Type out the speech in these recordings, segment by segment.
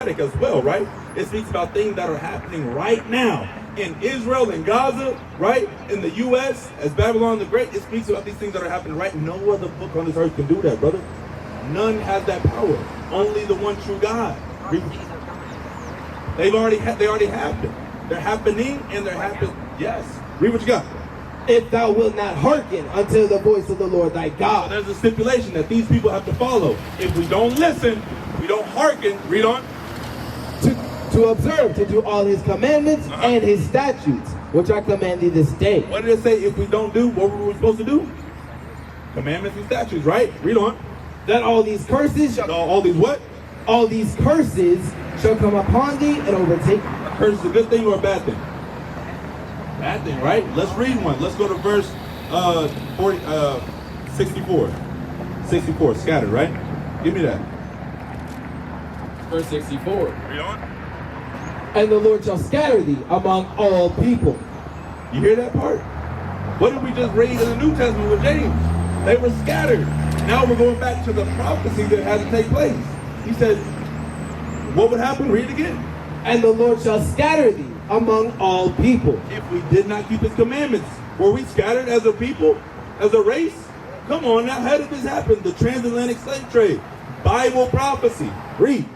as well, right? It speaks about things that are happening right now in Israel and Gaza, right? In the U.S., as Babylon the Great, it speaks about these things that are happening right. No other book on this earth can do that, brother. None has that power. Only the one true God. They already have them. They're happening and they're happening. Yes. Read what you got. If thou wilt not hearken unto the voice of the Lord thy God. So there's a stipulation that these people have to follow. If we don't listen, we don't hearken. Read on. To observe, to do all his commandments and his statutes, which I command thee this day. What did it say? If we don't do, what were we supposed to do? Commandments and statutes, right? Read on. That all these curses shall... All these what? All these curses shall come upon thee and overtake thee. A curse is a good thing or a bad thing? Bad thing, right? Let's read one. Let's go to verse 64. 64, scattered, right? Give me that. Verse 64. Read on. And the Lord shall scatter thee among all people. You hear that part? What did we just read in the New Testament with James? They were scattered. Now we're going back to the prophecy that had to take place. He said, what would happen? Read it again. And the Lord shall scatter thee among all people. If we did not keep his commandments, were we scattered as a people, as a race? Come on now, how did this happen? The transatlantic slave trade, Bible prophecy. Read.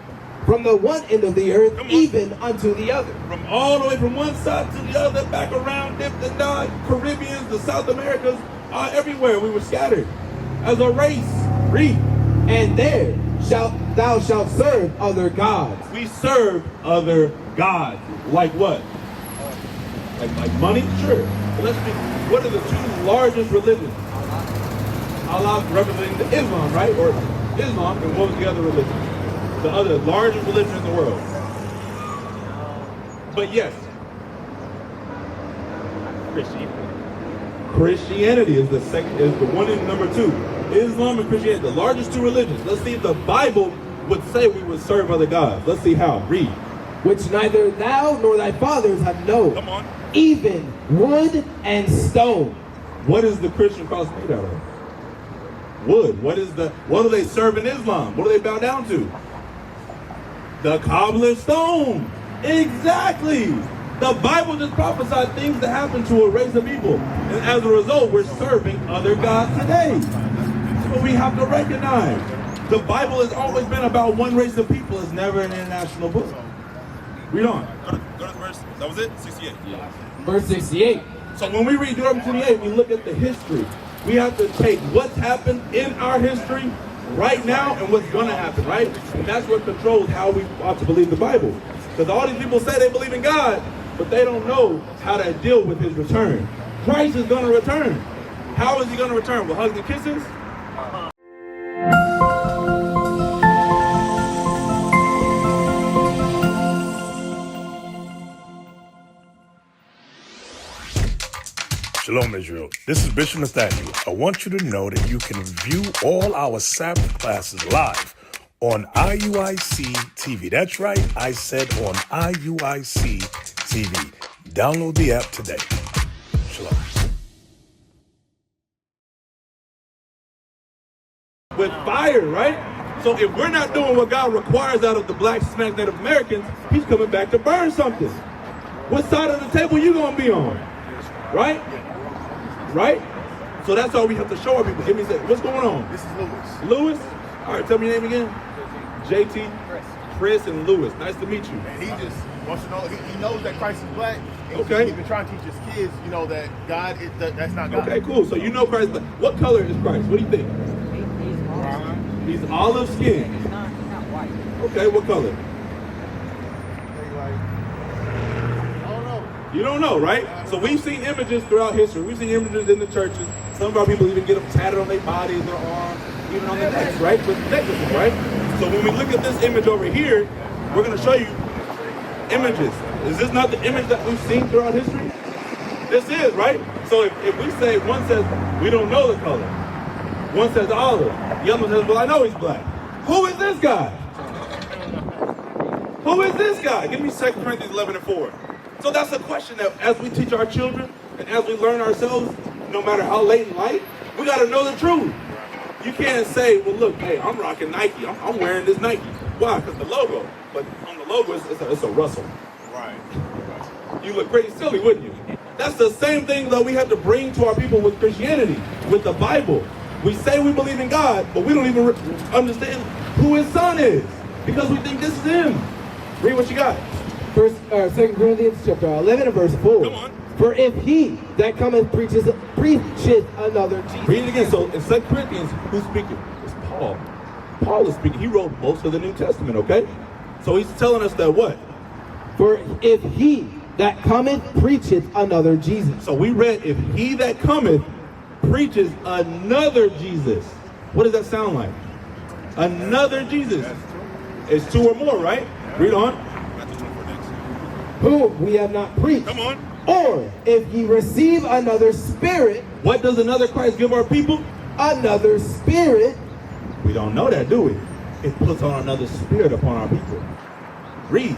From the one end of the earth even unto the other. From all the way from one side to the other, back around, dip and die, Caribbeans, the South Americas, everywhere we were scattered as a race. Read. And there thou shalt serve other gods. We serve other gods. Like what? Like money? Sure. But let's see. What are the two largest religions? Allah representing the Islam, right? Or Islam, and what was the other religion? The other largest religion in the world. But yes, Christianity is the one in number two. Islam and Christianity, the largest two religions. Let's see if the Bible would say we would serve other gods. Let's see how. Read. Which neither thou nor thy fathers have known. Come on. Even wood and stone. What is the Christian cross made out of? Wood. What do they serve in Islam? What do they bow down to? The cobbler's stone. Exactly. The Bible just prophesied things that happen to a race of people. And as a result, we're serving other gods today. So we have to recognize. The Bible has always been about one race of people. It's never an international book. Read on. Go to the verse. That was it? 68. Yeah. Verse 68. So when we read Deuteronomy 28, we look at the history. We have to take what's happened in our history right now and what's going to happen, right? And that's what controls how we ought to believe the Bible. Because all these people say they believe in God, but they don't know how to deal with his return. Christ is going to return. How is he going to return? With hugs and kisses? Shalom, Israel. This is Bishop Nathaniel. I want you to know that you can view all our Sabbath classes live on IUIC TV. That's right, I said on IUIC TV. Download the app today. Shalom. With fire, right? So if we're not doing what God requires out of the black Hispanic Native Americans, he's coming back to burn something. What side of the table you gonna be on? Right? Right? So that's all we have to show our people. Give me a second. What's going on? This is Lewis. Lewis? All right, tell me your name again. JT, Chris, and Lewis. Nice to meet you. And he just wants to know, he knows that Christ is black. And okay. He's been trying to teach his kids, that God, that's not God. Okay, cool. So you know Christ. What color is Christ? What do you think? He's olive skin. He's not white. Okay, what color? You don't know, right? So we've seen images throughout history. We've seen images in the churches. Some of our people even get them tatted on their bodies, their arms, even on their necks, right? With necklaces, right? So when we look at this image over here, we're going to show you images. Is this not the image that we've seen throughout history? This is, right? So if we say, one says, we don't know the color. One says olive. The other one says, well, I know he's black. Who is this guy? Who is this guy? Give me 2 Corinthians 11:4. So that's a question that as we teach our children and as we learn ourselves, no matter how late in life, we got to know the truth. You can't say, well, look, hey, I'm rocking Nike. I'm wearing this Nike. Why? Because the logo. But on the logo, it's a Russell. Right. You look pretty silly, wouldn't you? That's the same thing that we have to bring to our people with Christianity, with the Bible. We say we believe in God, but we don't even understand who his son is because we think this is him. Read what you got. 2 Corinthians chapter 11 and verse 4. Come on. For if he that cometh preaches another Jesus. Read it again. So in 2 Corinthians, who's speaking? It's Paul. Paul is speaking. He wrote most of the New Testament, okay? So he's telling us that what? For if he that cometh preacheth another Jesus. So we read, if he that cometh preaches another Jesus. What does that sound like? Another Jesus. It's two or more, right? Read on. Whom we have not preached. Come on. Or if ye receive another spirit. What does another Christ give our people? Another spirit. We don't know that, do we? It puts on another spirit upon our people. Read.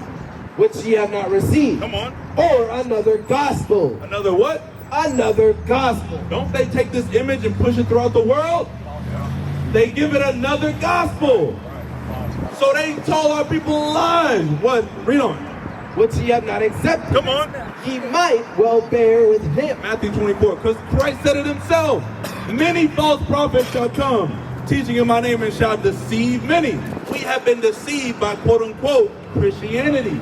Which ye have not received. Come on. Or another gospel. Another what? Another gospel. Don't they take this image and push it throughout the world? They give it another gospel. So they told our people lies. What? Read on. Which ye have not accepted. Come on. Ye might well bear with him. Matthew 24, because Christ said it himself. Many false prophets shall come, teaching in my name, and shall deceive many. We have been deceived by quote unquote Christianity.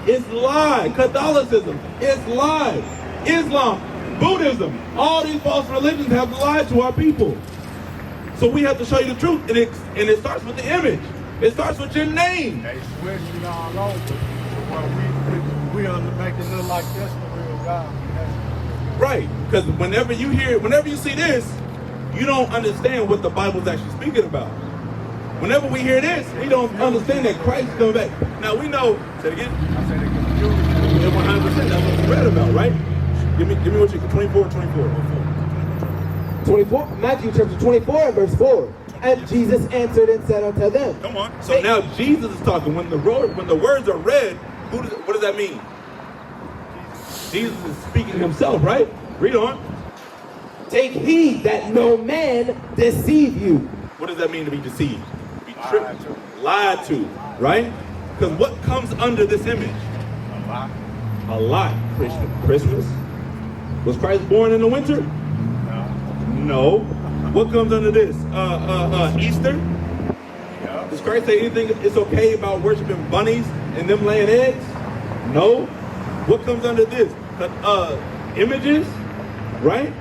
It's lie. Catholicism. It's lie. Islam. Buddhism. All these false religions have lied to our people. So we have to show you the truth. And it starts with the image. It starts with your name. They switching all over. Well, we are making it look like this the real God. Right. Because whenever you see this, you don't understand what the Bible's actually speaking about. Whenever we hear this, we don't understand that Christ is coming back. Now we know, say it again. I said they confused. 100%, that's what you read about, right? Give me what you 24. 24, Matthew chapter 24 and verse 4. And Jesus answered and said unto them. Come on. So now Jesus is talking. When the words are read, what does that mean? Jesus is speaking himself, right? Read on. Take heed that no man deceive you. What does that mean to be deceived? Be tricked, lied to, right? Because what comes under this image? A lie. Christmas. Was Christ born in the winter? No. What comes under this? Easter? Does Christ say anything it's okay about worshiping bunnies and them laying eggs? No. What comes under this? Images, right?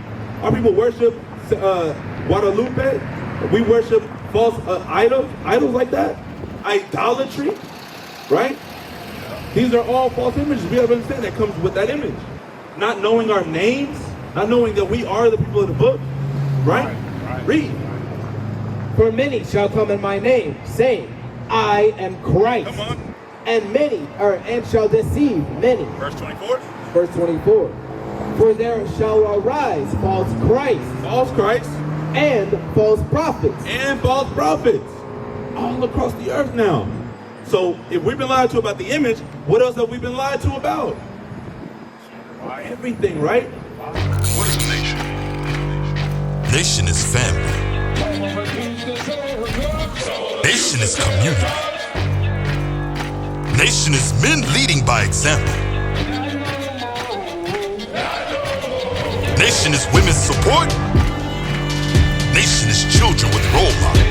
Our people worship Guadalupe. We worship false idols like that. Idolatry, right? These are all false images. We have to understand that comes with that image. Not knowing our names, not knowing that we are the people of the book, right? Read. For many shall come in my name, saying, I am Christ. Come on. And shall deceive many. Verse 24. Verse 24. For there shall arise false Christ. And false prophets. All across the earth now. So if we've been lied to about the image, what else have we been lied to about? Everything, right? What is a nation? Nation is family. Nation is community. Nation is men leading by example. Nation is women's support. Nation is children with role models.